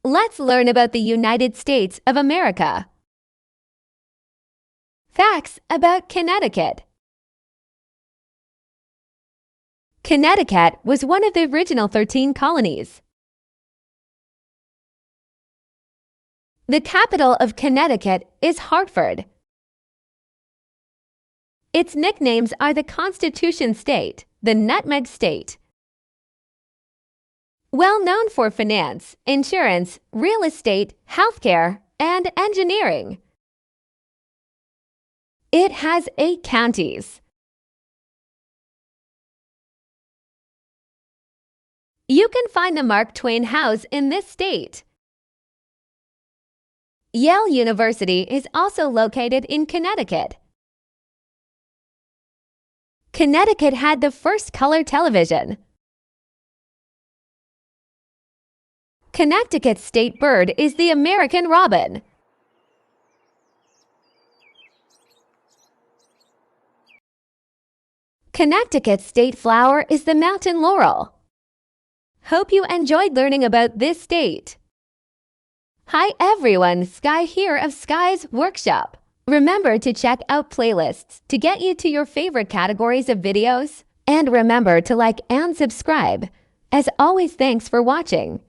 Let's learn about the United States of America. Facts about Connecticut. Connecticut was one of the original 13 colonies. The capital of Connecticut is Hartford. Its nicknames are the Constitution State, the Nutmeg State. Well known for finance, insurance, real estate, healthcare, and engineering. It has 8 counties. You can find the Mark Twain House in this state. Yale University is also located in Connecticut. Connecticut had the first color television. Connecticut's state bird is the American robin. Connecticut's state flower is the mountain laurel. Hope you enjoyed learning about this state. Hi everyone, Skye here of Skye's Workshop. Remember to check out playlists to get you to your favorite categories of videos. And remember to like and subscribe. As always, thanks for watching.